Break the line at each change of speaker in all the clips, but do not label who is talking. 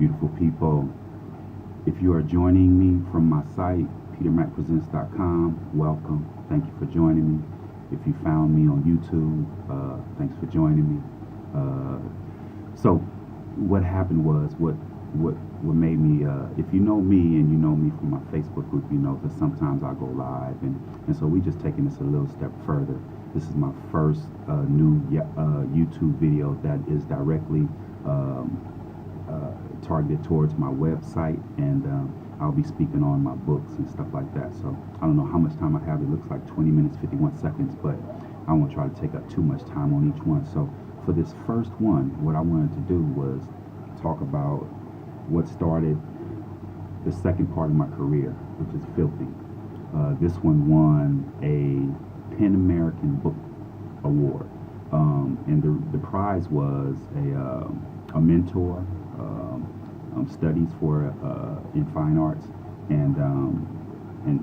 beautiful people. If you are joining me from my site, petermackpresents.com, welcome. Thank you for joining me. If you found me on YouTube, thanks for joining me. So what happened was, what made me, if you know me and you know me from my Facebook group, you know that sometimes I go live, and so we just taking this a little step further. This is my first new YouTube video that is directly targeted towards my website, and I'll be speaking on my books and stuff like that. So I don't know how much time I have. It looks like 20 minutes 51 seconds, but I won't try to take up too much time on each one. So for this first one, what I wanted to do was talk about what started the second part of my career, which is filthy. This one won a PEN American Book Award, and the prize was a mentor, studies for in fine arts, and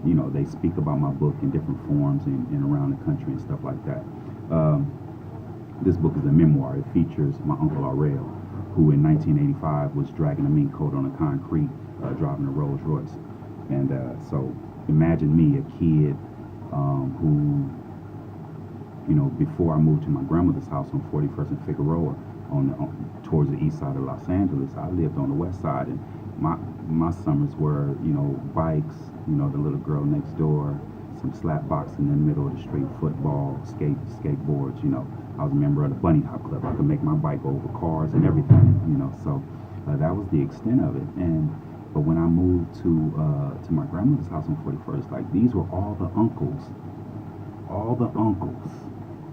you know, they speak about my book in different forms and around the country and stuff like that. This book is a memoir. It features my uncle Aurel, who in 1985 was dragging a mink coat on the concrete, driving a Rolls Royce. And so imagine me, a kid who, you know, before I moved to my grandmother's house on 41st and Figueroa, towards the east side of Los Angeles. I lived on the west side, and my summers were, you know, bikes, you know, the little girl next door, some slap boxing in the middle of the street, football, skateboards, you know. I was a member of the Bunny Hop Club. I could make my bike go over cars and everything, you know. So that was the extent of it. But when I moved to my grandmother's house on 41st, like, these were all the uncles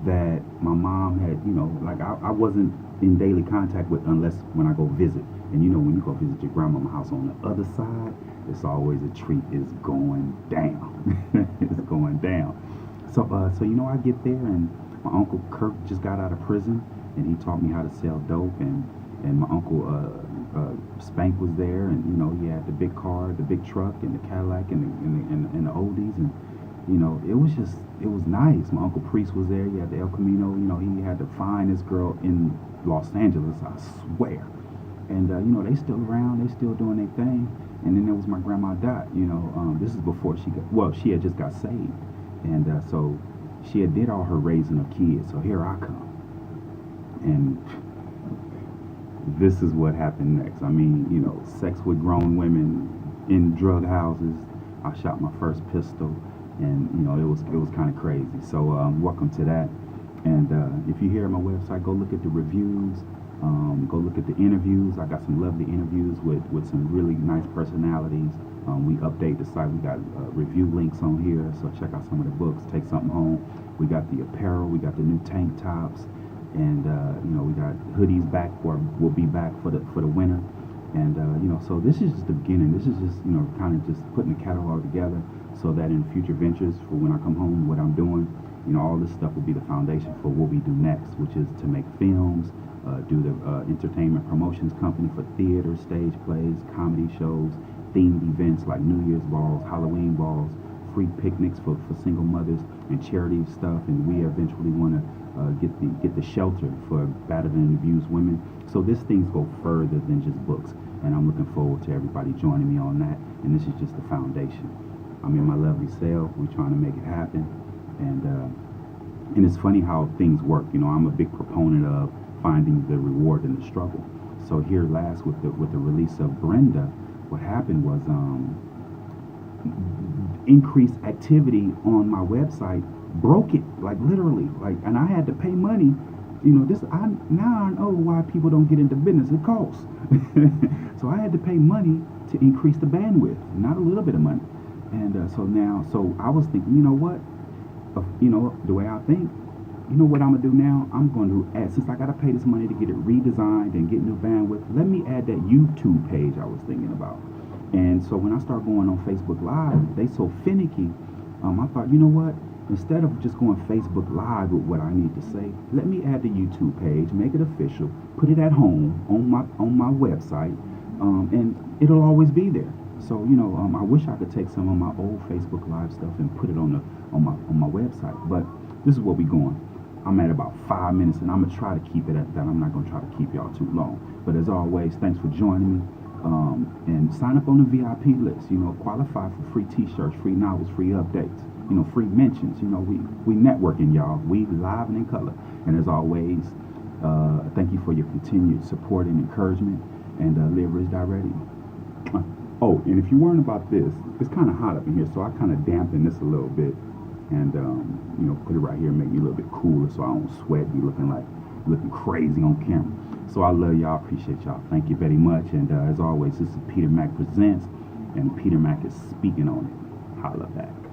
that my mom had, you know, like I wasn't in daily contact with unless when I go visit. And you know, when you go visit your grandmama's house on the other side, it's always a treat. It's going down. It's going down. So you know, I get there, and my uncle Kirk just got out of prison, and he taught me how to sell dope, and my uncle Spank was there, and you know, he had the big car, the big truck, and the Cadillac, and the oldies, and you know, it was nice. My uncle Priest was there. He had the El Camino. You know, he had the finest girl in Los Angeles, I swear. And you know, they still around. They still doing their thing. And then there was my grandma Dot. You know, this is before she had just got saved, and so she had did all her raising of kids. So here I come, and this is what happened next. I mean, you know, sex with grown women in drug houses. I shot my first pistol. And you know, it was kind of crazy. So welcome to that. And if you're here at my website, go look at the reviews, go look at the interviews. I got some lovely interviews with some really nice personalities. We update the site. We got review links on here, so check out some of the books, take something home. We got the apparel, we got the new tank tops, and you know, we got hoodies back, or will be back for the winter. And you know, so this is just the beginning. This is just, you know, kind of just putting the catalog together, so that in future ventures, for when I come home, what I'm doing, you know, all this stuff will be the foundation for what we do next, which is to make films, do the entertainment promotions company for theater, stage plays, comedy shows, themed events like New Year's balls, Halloween balls, free picnics for single mothers, and charity stuff. And we eventually want to get the shelter for battered and abused women. So this things go further than just books, and I'm looking forward to everybody joining me on that. And this is just the foundation. I'm in my lovely cell. We're trying to make it happen, and it's funny how things work. You know, I'm a big proponent of finding the reward in the struggle. So here last with the release of Brenda, what happened was increased activity on my website broke it, like literally, like, and I had to pay money. You know, now I know why people don't get into business. It costs. So I had to pay money to increase the bandwidth, not a little bit of money. And so I was thinking, you know what, you know, the way I think, you know what I'm gonna do now? I'm going to add, since I gotta pay this money to get it redesigned and get new bandwidth, let me add that YouTube page I was thinking about. And so when I start going on Facebook Live, they so finicky. I thought, you know what? Instead of just going Facebook Live with what I need to say, let me add the YouTube page, make it official, put it at home on my website, and it'll always be there. So, you know, I wish I could take some of my old Facebook Live stuff and put it on my website. But this is where we're going. I'm at about 5 minutes, and I'm gonna try to keep it at that. I'm not gonna try to keep y'all too long. But as always, thanks for joining me. And sign up on the VIP list. You know, qualify for free T-shirts, free novels, free updates. You know, free mentions. You know, we networking, y'all. We live and in color. And as always, thank you for your continued support and encouragement. And live rich, die ready. Oh, and if you're worrying about this, it's kind of hot up in here, so I kind of dampen this a little bit, and you know, put it right here, make me a little bit cooler, so I don't sweat, be looking crazy on camera. So I love y'all, appreciate y'all, thank you very much, and as always, this is Peter Mack Presents, and Peter Mack is speaking on it. Holla back.